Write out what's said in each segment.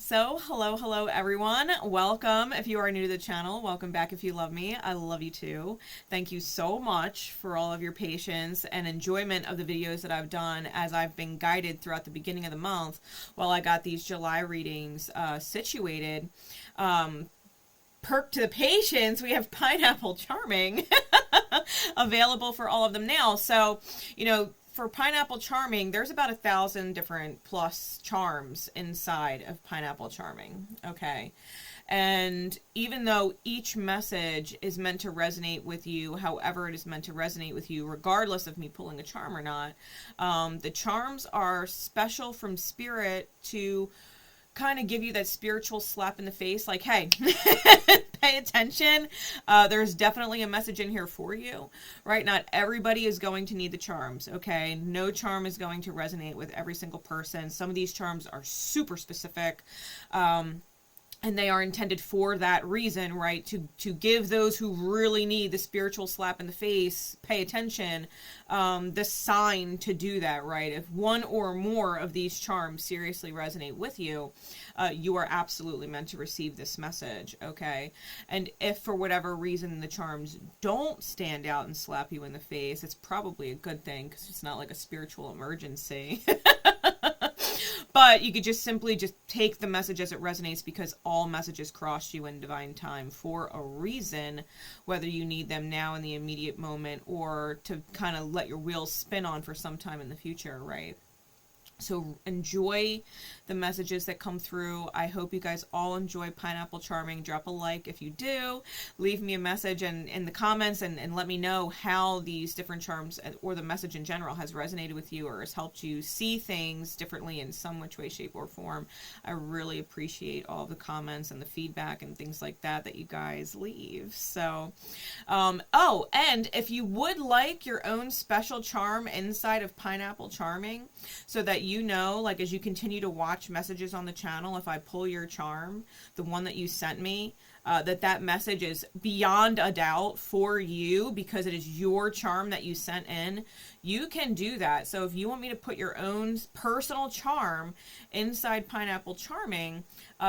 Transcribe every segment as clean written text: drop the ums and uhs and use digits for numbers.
So, hello everyone. Welcome if you are new to the channel. Welcome back if you love me. I love you too. Thank you so much for all of your patience and enjoyment of the videos that I've done as I've been guided throughout the beginning of the month while I got these July readings situated. Perk to the patience, we have Pineapple Charming available for all of them now. So, for Pineapple Charming, there's about 1,000 different plus charms inside of Pineapple Charming, okay? And even though each message is meant to resonate with you, however it is meant to resonate with you, regardless of me pulling a charm or not, the charms are special from Spirit to kind of give you that spiritual slap in the face, like, hey, pay attention. There's definitely a message in here for you, right? Not everybody is going to need the charms, okay? No charm is going to resonate with every single person. Some of these charms are super specific, and they are intended for that reason, right? To give those who really need the spiritual slap in the face, pay attention, the sign to do that, right? If one or more of these charms seriously resonate with you, you are absolutely meant to receive this message, okay? And if for whatever reason the charms don't stand out and slap you in the face, it's probably a good thing because it's not like a spiritual emergency. But you could just simply take the message as it resonates because all messages cross you in divine time for a reason, whether you need them now in the immediate moment or to kind of let your wheels spin on for some time in the future, right? So enjoy the messages that come through. I hope you guys all enjoy Pineapple Charming. Drop a like if you do. Leave me a message in the comments and let me know how these different charms or the message in general has resonated with you or has helped you see things differently in some which way, shape, or form. I really appreciate all the comments and the feedback and things like that you guys leave. So, oh, and if you would like your own special charm inside of Pineapple Charming so that like as you continue to watch messages on the channel, if I pull your charm, the one that you sent me, that message is beyond a doubt for you because it is your charm that you sent in, you can do that. So if you want me to put your own personal charm inside Pineapple Charming,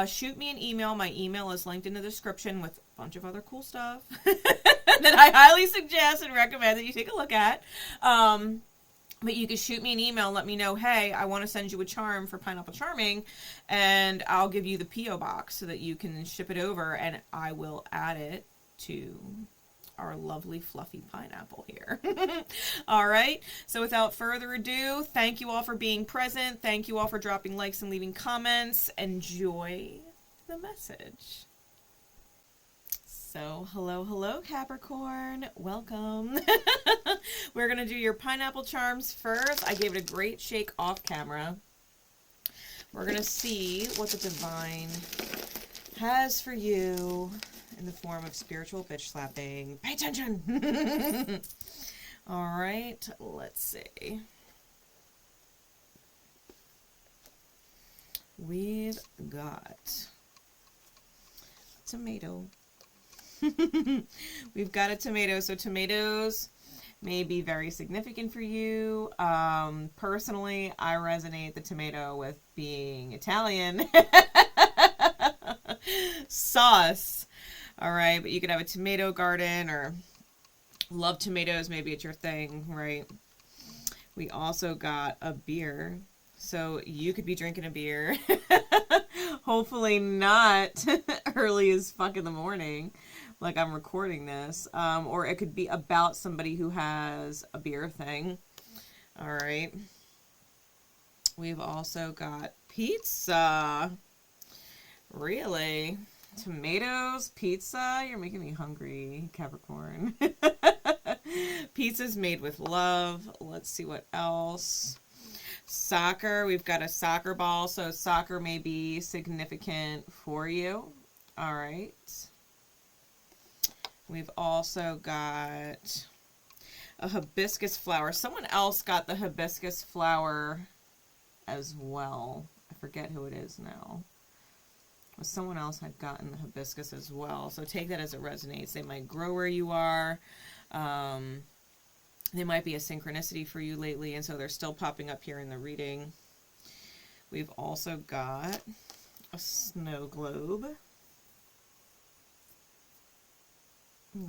shoot me an email. My email is linked in the description with a bunch of other cool stuff that I highly suggest and recommend that you take a look at. But you can shoot me an email and let me know, hey, I want to send you a charm for Pineapple Charming, and I'll give you the P.O. box so that you can ship it over, and I will add it to our lovely fluffy pineapple here. All right. So without further ado, thank you all for being present. Thank you all for dropping likes and leaving comments. Enjoy the message. So, hello, Capricorn. Welcome. We're going to do your pineapple charms first. I gave it a great shake off camera. We're going to see what the divine has for you in the form of spiritual bitch slapping. Pay attention. All right, let's see. We've got tomato. We've got a tomato. So tomatoes may be very significant for you. Personally, I resonate the tomato with being Italian. Sauce. All right, but you could have a tomato garden or love tomatoes. Maybe it's your thing, right? We also got a beer. So you could be drinking a beer. Hopefully not early as fuck in the morning, like I'm recording this. Or it could be about somebody who has a beer thing. All right. We've also got pizza. Really? Tomatoes, pizza? You're making me hungry, Capricorn. Pizza's made with love. Let's see what else. Soccer, we've got a soccer ball, so soccer may be significant for you. All right. We've also got a hibiscus flower. Someone else got the hibiscus flower as well. I forget who it is now. But someone else had gotten the hibiscus as well. So take that as it resonates. They might grow where you are. They might be a synchronicity for you lately, and so they're still popping up here in the reading. We've also got a snow globe.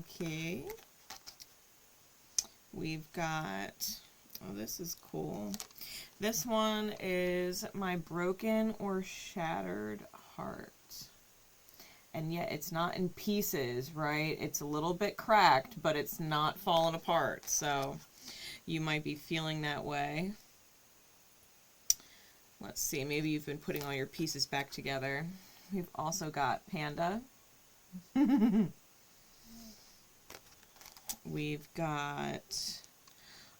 Okay. We've got, oh, this is cool. This one is my broken or shattered heart. And yet it's not in pieces, right? It's a little bit cracked, but it's not falling apart. So you might be feeling that way. Let's see, maybe you've been putting all your pieces back together. We've also got Panda. We've got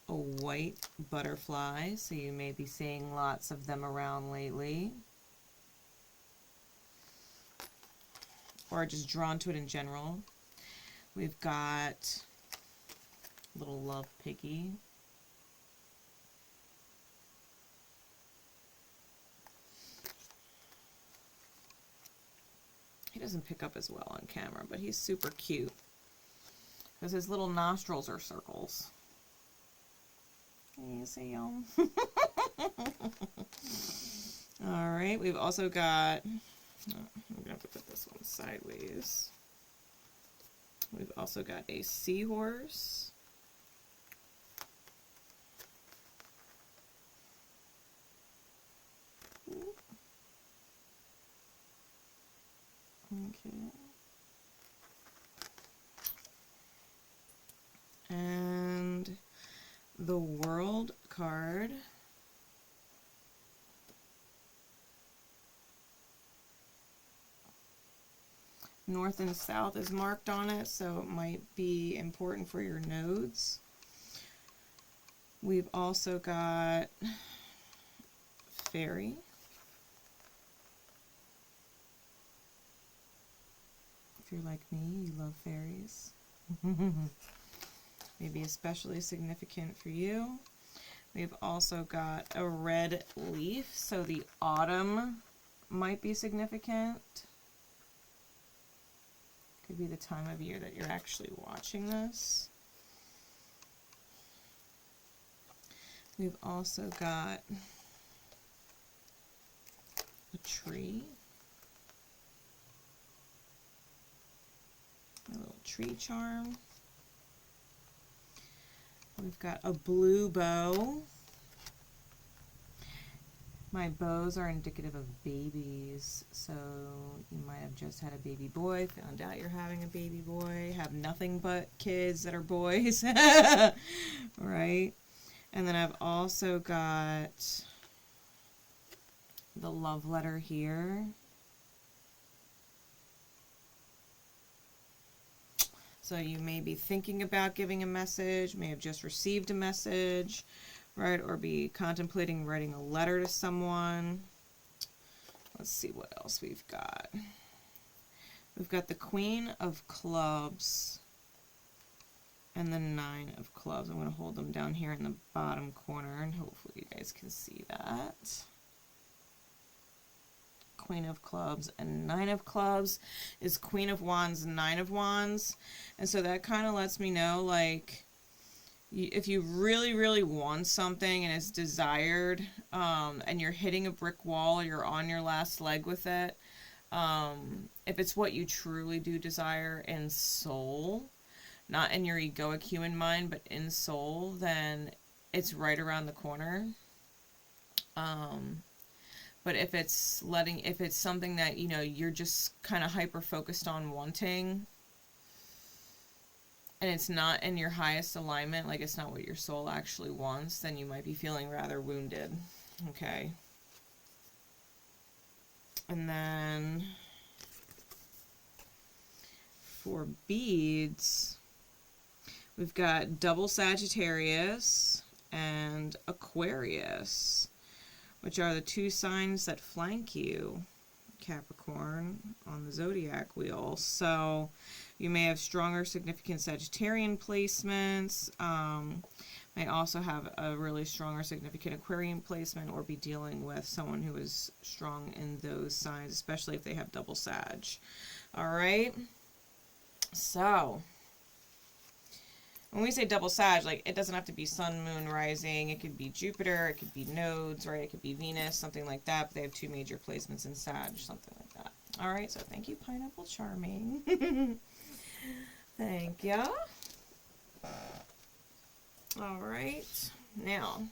a white butterfly, so you may be seeing lots of them around lately. Or just drawn to it in general. We've got little love piggy. He doesn't pick up as well on camera, but he's super cute. Because his little nostrils are circles. Can you see him? Alright, we've also got... I'm going to have to put this one sideways. We've also got a seahorse. Okay. And the World card. North and south is marked on it, so it might be important for your nodes. We've also got fairy. If you're like me, you love fairies. Maybe especially significant for you. We've also got a red leaf, so the autumn might be significant. Could be the time of year that you're actually watching this. We've also got a tree. A little tree charm. We've got a blue bow. My bows are indicative of babies, so you might have just had a baby boy, found out you're having a baby boy, have nothing but kids that are boys, right? And then I've also got the love letter here. So you may be thinking about giving a message, may have just received a message, right? Or be contemplating writing a letter to someone. Let's see what else we've got. We've got the Queen of Clubs and the Nine of Clubs. I'm going to hold them down here in the bottom corner, and hopefully you guys can see that. Queen of Clubs and Nine of Clubs is Queen of Wands, Nine of Wands. And so that kind of lets me know, like, if you really, really want something and it's desired, and you're hitting a brick wall, you're on your last leg with it, if it's what you truly do desire in soul, not in your egoic human mind, but in soul, then it's right around the corner. But if it's something that, you know, you're just kind of hyper focused on wanting, and it's not in your highest alignment, like it's not what your soul actually wants, then you might be feeling rather wounded. Okay. And then for beads, we've got double Sagittarius and Aquarius, which are the two signs that flank you, Capricorn, on the zodiac wheel. So you may have stronger significant Sagittarian placements, may also have a really strong or significant Aquarian placement, or be dealing with someone who is strong in those signs, especially if they have double Sag. All right, so When we say double Sag, like, it doesn't have to be sun, moon, rising. It could be Jupiter. It could be nodes, right? It could be Venus, something like that. But they have 2 major placements in Sag, something like that. All right, so thank you, Pineapple Charming. Thank ya. All right, now,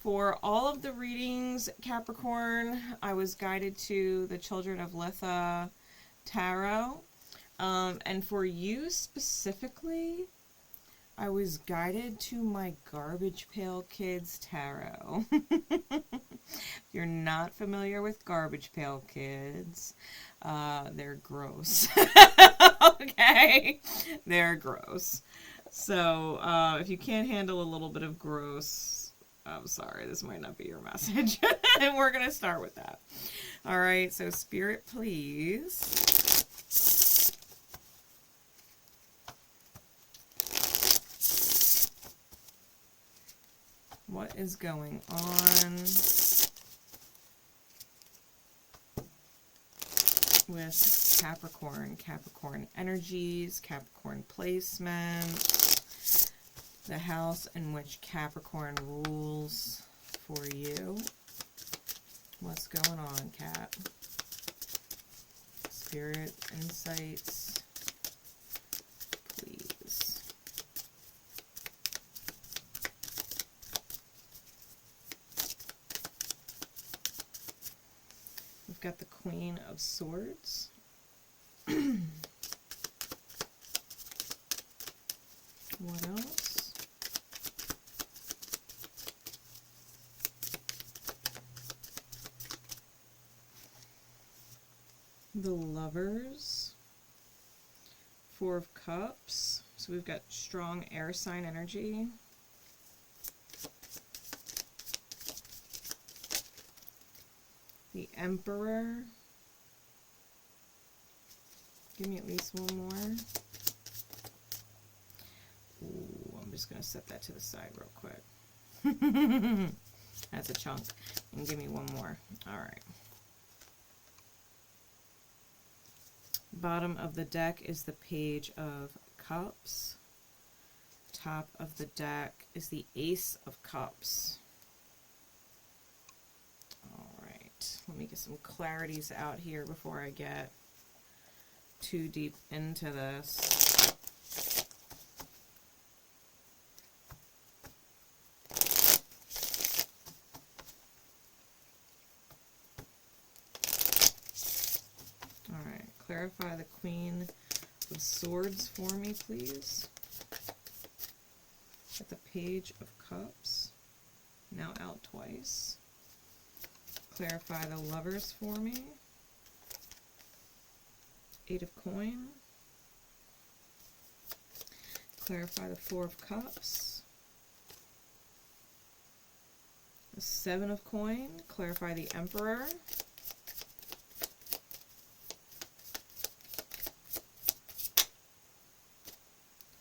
for all of the readings, Capricorn, I was guided to the Children of Litha Tarot. And for you specifically, I was guided to my Garbage Pail Kids Tarot. If you're not familiar with Garbage Pail Kids, they're gross. Okay? They're gross. So, if you can't handle a little bit of gross, I'm sorry, this might not be your message. And we're going to start with that. All right, so Spirit, please. What is going on with Capricorn? Capricorn energies, Capricorn placement, the house in which Capricorn rules for you. What's going on, Cap? Spirit insights, please. We've got the Queen of Swords. What else? The Lovers. 4 of Cups. So we've got strong air sign energy. The Emperor. Give me at least one more. Ooh, I'm just going to set that to the side real quick. That's a chunk. And give me one more. All right. Bottom of the deck is the Page of Cups. Top of the deck is the Ace of Cups. All right. Let me get some clarities out here before I get too deep into this. Clarify the Queen of Swords for me, please. At the Page of Cups, now out twice. Clarify the Lovers for me. 8 of Coin. Clarify the 4 of Cups. The 7 of Coin. Clarify the Emperor.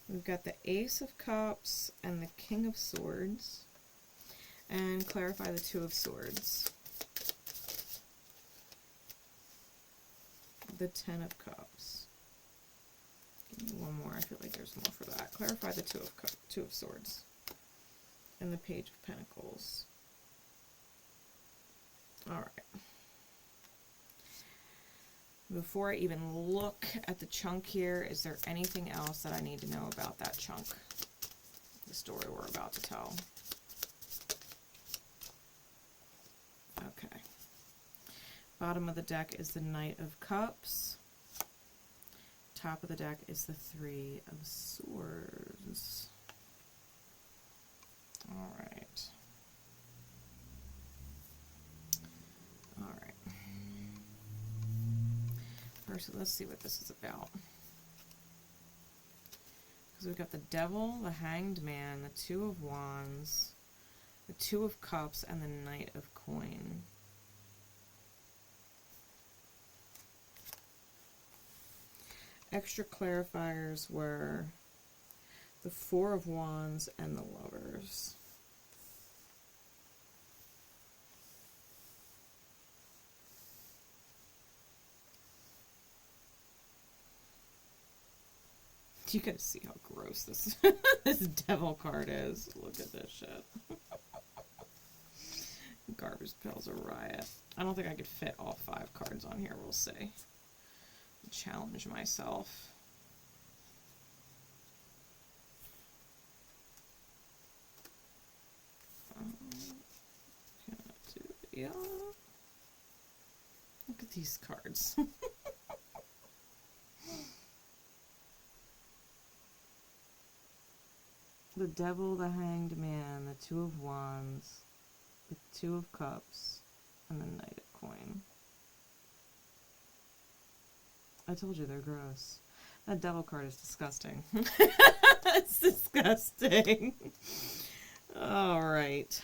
We've got the Ace of Cups and the King of Swords. And clarify the 2 of Swords. The 10 of Cups. Give me one more. I feel like there's more for that. Clarify the 2 of Swords. And the Page of Pentacles. All right. Before I even look at the chunk here, is there anything else that I need to know about that chunk? The story we're about to tell. Okay. Bottom of the deck is the Knight of Cups. Top of the deck is the 3 of Swords. All right. All right. First, let's see what this is about. Because we've got the Devil, the Hanged Man, the 2 of Wands, the 2 of Cups, and the Knight of Coin. Extra clarifiers were the 4 of Wands and the Lovers. You guys see how gross this this devil card is? Look at this shit. Garbage Pail's a riot. I don't think I could fit all 5 cards on here. We'll see. Challenge myself. Yeah. Look at these cards. The Devil, the Hanged Man, the Two of Wands, the Two of Cups, and the Knight of Coin. I told you they're gross. That Devil card is disgusting. It's disgusting. All right.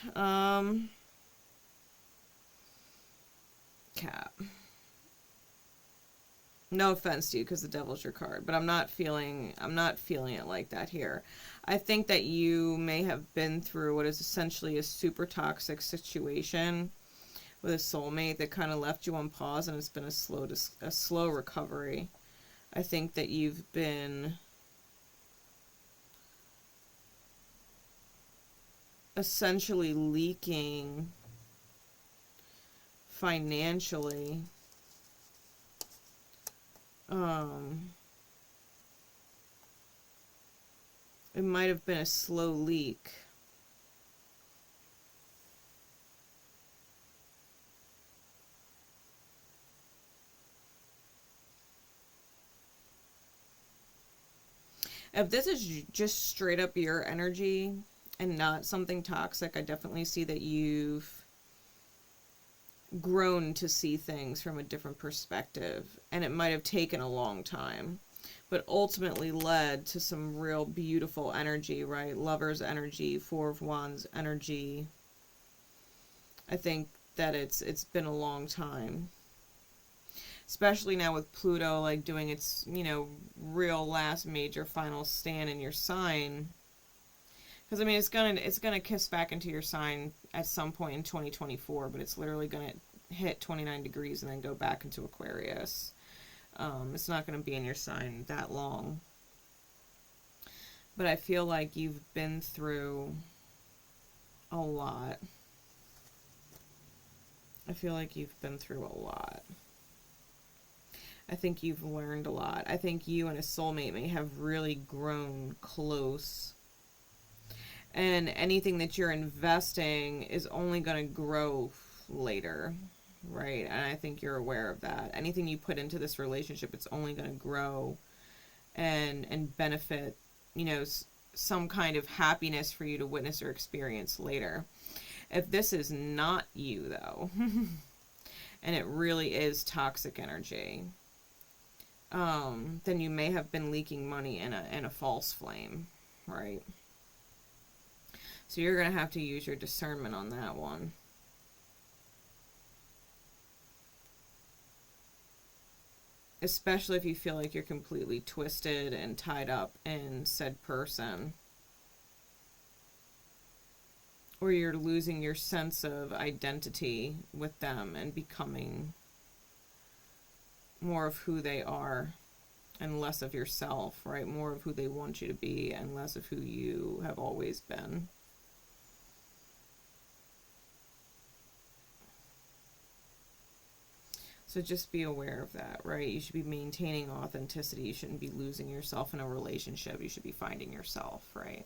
Cap. No offense to you, because the Devil's your card, but I'm not feeling it like that here. I think that you may have been through what is essentially a super toxic situation with a soulmate that kind of left you on pause, and it's been a slow recovery. I think that you've been essentially leaking financially. It might have been a slow leak. If this is just straight up your energy and not something toxic, I definitely see that you've grown to see things from a different perspective, and it might have taken a long time, but ultimately led to some real beautiful energy, right? Lover's energy, Four of Wands energy. I think that it's been a long time, especially now with Pluto like doing its, you know, real last major final stand in your sign. Because I mean, it's gonna kiss back into your sign at some point in 2024, but it's literally gonna hit 29 degrees and then go back into Aquarius. It's not gonna be in your sign that long. But I feel like you've been through a lot. I feel like you've been through a lot. I think you've learned a lot. I think you and a soulmate may have really grown close. And anything that you're investing is only going to grow later, right? And I think you're aware of that. Anything you put into this relationship, it's only going to grow and benefit, you know, some kind of happiness for you to witness or experience later. If this is not you, though, and it really is toxic energy, then you may have been leaking money in a false flame, right? So you're going to have to use your discernment on that one. Especially if you feel like you're completely twisted and tied up in said person. Or you're losing your sense of identity with them and becoming more of who they are and less of yourself, right? More of who they want you to be and less of who you have always been. So just be aware of that, right? You should be maintaining authenticity. You shouldn't be losing yourself in a relationship. You should be finding yourself, right?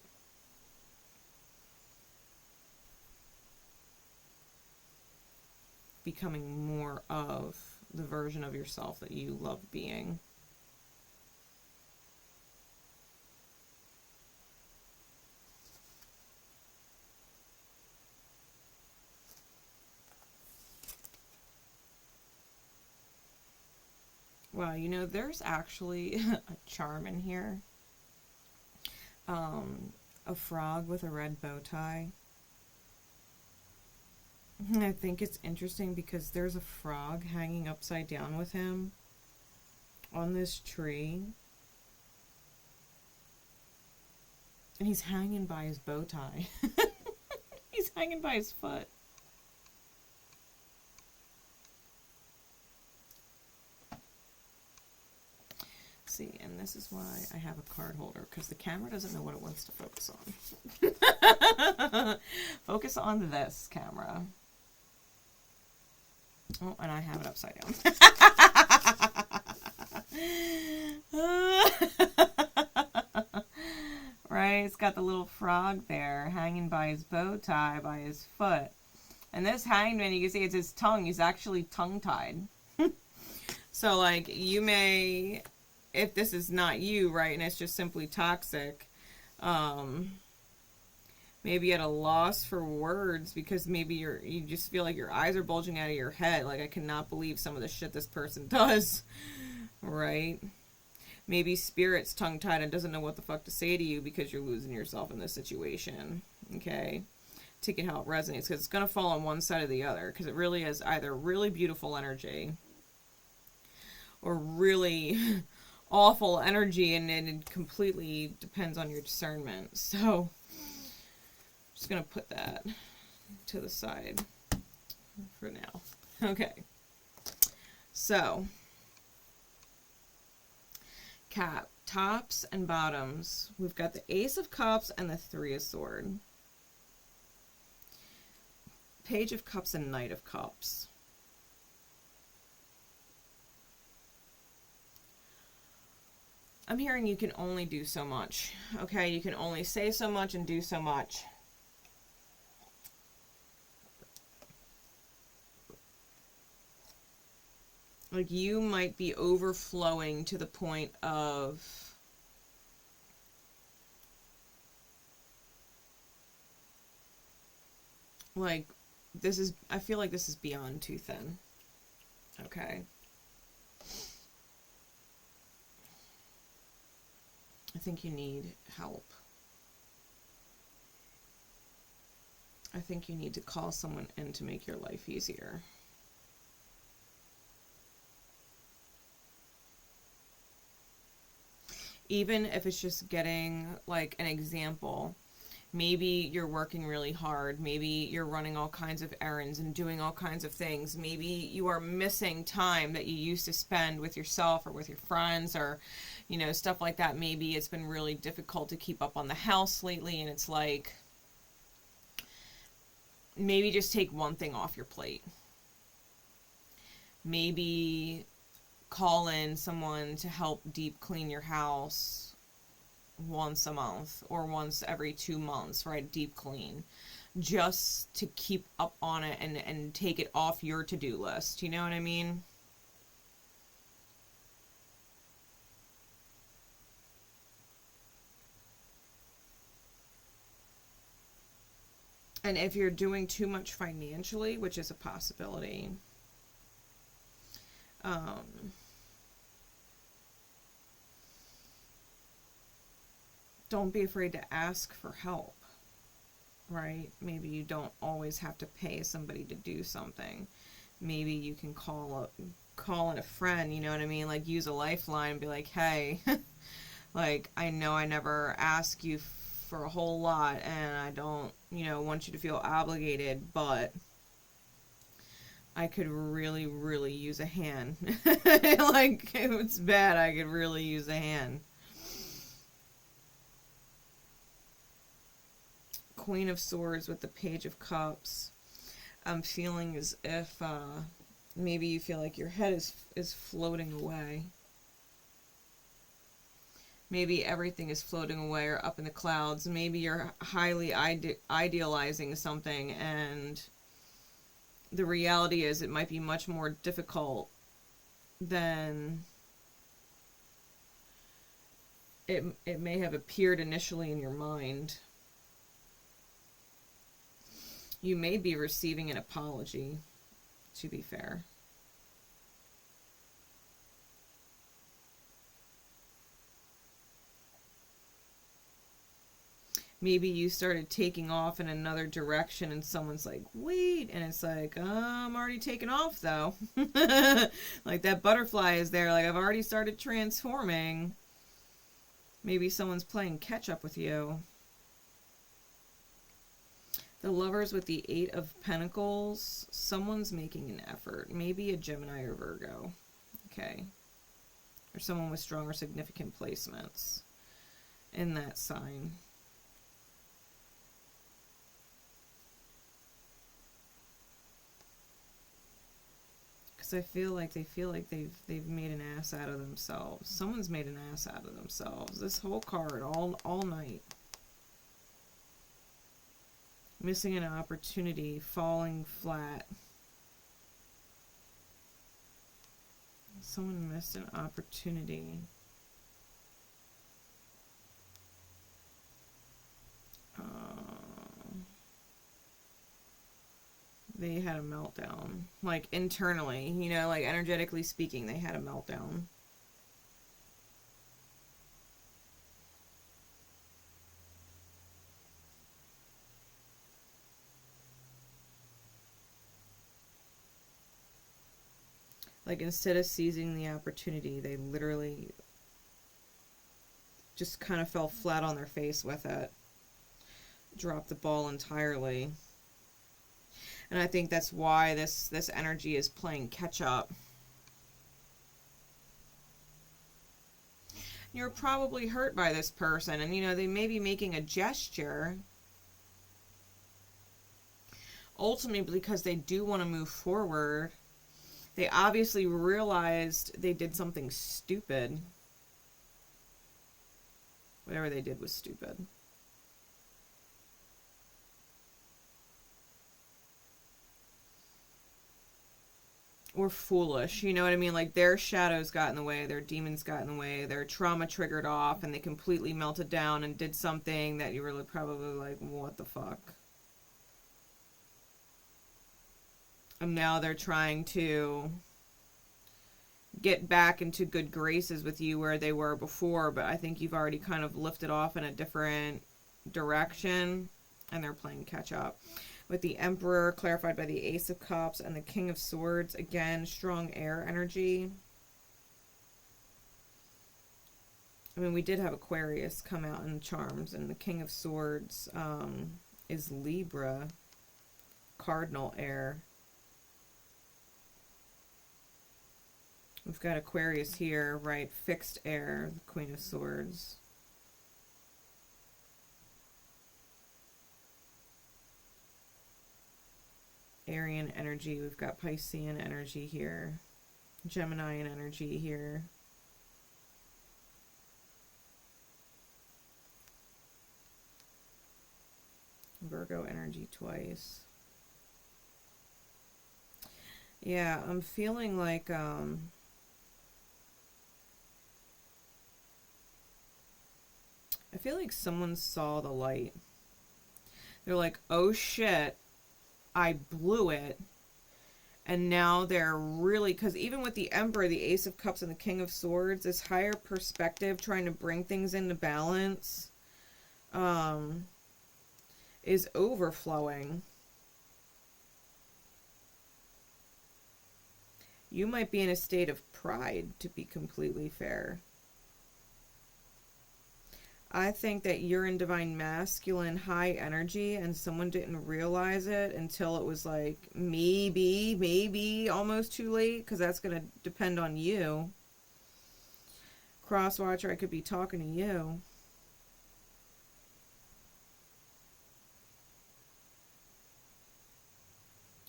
Becoming more of the version of yourself that you love being. Wow, you know, there's actually a charm in here. A frog with a red bow tie. I think it's interesting because there's a frog hanging upside down with him on this tree. And he's hanging by his bow tie. He's hanging by his foot. see, and this is why I have a card holder, because the camera doesn't know what it wants to focus on. Focus on this camera. Oh, and I have it upside down. Right, it's got the little frog there hanging by his bow tie, by his foot. And this hangman, you can see it's his tongue. He's actually tongue-tied. So, like, you may, if this is not you, right, and it's just simply toxic, maybe at a loss for words, because maybe you just feel like your eyes are bulging out of your head. Like, I cannot believe some of the shit this person does, right? Maybe spirit's tongue-tied and doesn't know what the fuck to say to you because you're losing yourself in this situation, okay? Take it how it resonates, because it's going to fall on one side or the other, because it really is either really beautiful energy or really awful energy, and it completely depends on your discernment. So, I'm just going to put that to the side for now. Okay. So, tops and bottoms. We've got the Ace of Cups and the Three of Swords. Page of Cups and Knight of Cups. I'm hearing you can only do so much. Okay, you can only say so much and do so much. Like, you might be overflowing to the point of, like, this is, I feel like this is beyond too thin. Okay. I think you need help. I think you need to call someone in to make your life easier. Even if it's just getting, like, an example. Maybe you're working really hard. Maybe you're running all kinds of errands and doing all kinds of things. Maybe you are missing time that you used to spend with yourself or with your friends, or, you know, stuff like that. Maybe it's been really difficult to keep up on the house lately, and it's like, maybe just take one thing off your plate. Maybe call in someone to help deep clean your house once a month or once every 2 months, right? Deep clean, just to keep up on it and take it off your to-do list. You know what I mean? And if you're doing too much financially, which is a possibility, don't be afraid to ask for help, right? Maybe you don't always have to pay somebody to do something. Maybe you can call in a friend, you know what I mean? Like, use a lifeline and be like, hey, like, I know I never ask you for a whole lot, and I don't, you know, want you to feel obligated, but I could really, really use a hand. Like, if it's bad, I could really use a hand. Queen of Swords with the Page of Cups. I'm feeling as if maybe you feel like your head is floating away. Maybe everything is floating away or up in the clouds. Maybe you're highly idealizing something, and the reality is it might be much more difficult than it may have appeared initially in your mind. You may be receiving an apology, to be fair. Maybe you started taking off in another direction and someone's like, wait, and it's like, I'm already taking off though. Like, that butterfly is there, like, I've already started transforming. Maybe someone's playing catch up with you. The Lovers with the Eight of Pentacles. Someone's making an effort. Maybe a Gemini or Virgo. Okay. or someone with strong or significant placements in that sign. Because I feel like they've made an ass out of themselves. Someone's made an ass out of themselves. This whole card all night. Missing an opportunity, falling flat. Someone missed an opportunity. They had a meltdown. Like, internally, you know, like, energetically speaking, they had a meltdown. Like, instead of seizing the opportunity, they literally just kind of fell flat on their face with it. Dropped the ball entirely. And I think that's why this energy is playing catch up. You're probably hurt by this person, and you know, they may be making a gesture. Ultimately, because they do want to move forward. They obviously realized they did something stupid. Whatever they did was stupid. Or foolish, you know what I mean? Like, their shadows got in the way, their demons got in the way, their trauma triggered off, and they completely melted down and did something that you were probably like, what the fuck? And now they're trying to get back into good graces with you where they were before, but I think you've already kind of lifted off in a different direction, and they're playing catch up. With the Emperor clarified by the Ace of Cups and the King of Swords, again, strong air energy. I mean, we did have Aquarius come out in Charms, and the King of Swords is Libra, cardinal air. We've got Aquarius here, right? Fixed air, the Queen of Swords. Arian energy. We've got Piscean energy here. Geminian energy here. Virgo energy twice. Yeah, I'm feeling like I feel like someone saw the light. They're like, oh shit, I blew it. And now they're really, because even with the Emperor, the Ace of Cups, and the King of Swords, this higher perspective, trying to bring things into balance, is overflowing. You might be in a state of pride, to be completely fair. I think that you're in divine masculine high energy, and someone didn't realize it until it was like maybe almost too late, because that's going to depend on you. Crosswatcher, I could be talking to you.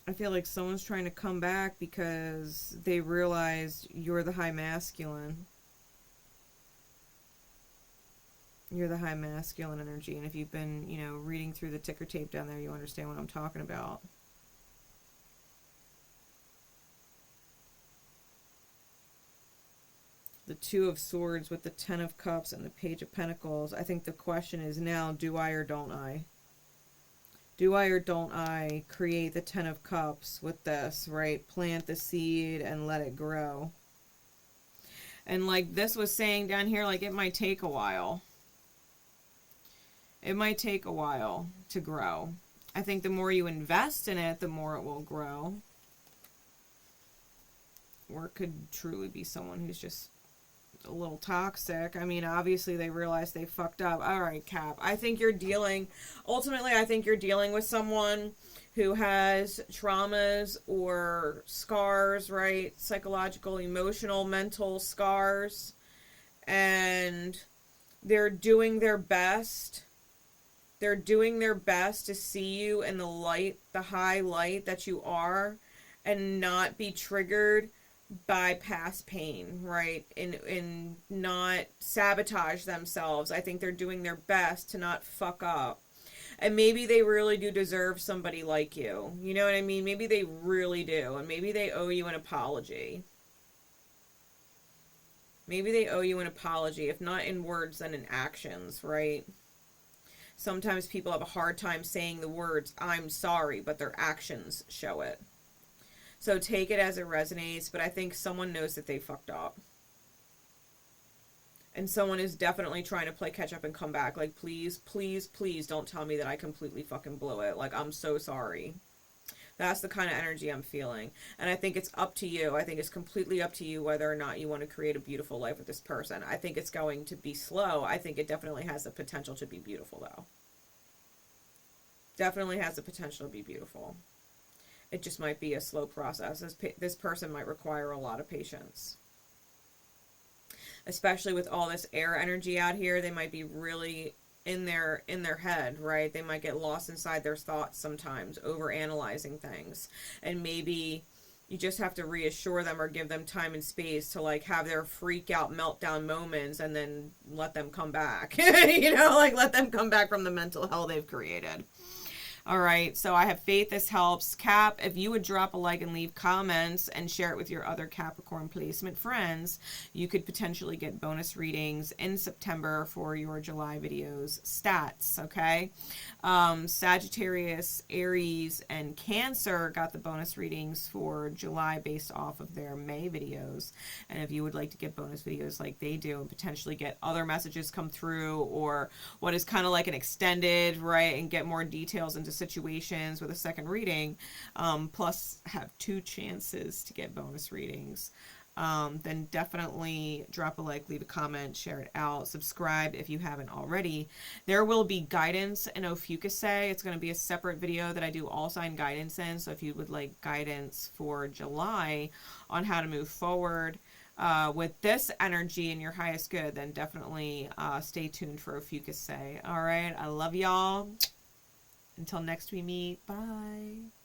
I feel like someone's trying to come back because they realized you're the high masculine. You're the high masculine energy, and if you've been, you know, reading through the ticker tape down there, you understand what I'm talking about. The Two of Swords with the Ten of Cups and the Page of Pentacles. I think the question is now, do I or don't I? Do I or don't I create the Ten of Cups with this, right? Plant the seed and let it grow. And like this was saying down here, like it might take a while. It might take a while to grow. I think the more you invest in it, the more it will grow. Or it could truly be someone who's just a little toxic. I mean, obviously they realize they fucked up. All right, Cap. I think you're dealing, ultimately, I think you're dealing with someone who has traumas or scars, right? Psychological, emotional, mental scars. And they're doing their best. They're doing their best to see you in the light, the high light that you are, and not be triggered by past pain, right? And not sabotage themselves. I think they're doing their best to not fuck up. And maybe they really do deserve somebody like you. You know what I mean? Maybe they really do. And maybe they owe you an apology. Maybe they owe you an apology, if not in words, then in actions, right? Sometimes people have a hard time saying the words, I'm sorry, but their actions show it. So take it as it resonates, but I think someone knows that they fucked up. And someone is definitely trying to play catch up and come back. Like, please, please, please don't tell me that I completely fucking blew it. Like, I'm so sorry. That's the kind of energy I'm feeling. And I think it's up to you. I think it's completely up to you whether or not you want to create a beautiful life with this person. I think it's going to be slow. I think it definitely has the potential to be beautiful, though. Definitely has the potential to be beautiful. It just might be a slow process. This person might require a lot of patience. Especially with all this air energy out here, they might be really in their head, right? They might get lost inside their thoughts sometimes, over analyzing things. And maybe you just have to reassure them or give them time and space to like have their freak out meltdown moments and then let them come back. You know, like let them come back from the mental hell they've created. All right, so I have faith this helps. Cap, if you would drop a like and leave comments and share it with your other Capricorn placement friends, you could potentially get bonus readings in September for your July videos stats, okay? Sagittarius, Aries, and Cancer got the bonus readings for July based off of their May videos. And if you would like to get bonus videos like they do and potentially get other messages come through or what is kind of like an extended, right, and get more details into situations with a second reading, plus have 2 chances to get bonus readings, then definitely drop a like, leave a comment, share it out, subscribe if you haven't already. There will be guidance in Ophukase. It's going to be a separate video that I do all sign guidance in, so if you would like guidance for July on how to move forward with this energy in your highest good, then definitely stay tuned for Ophukase. All right, I love y'all. Until next we meet, bye.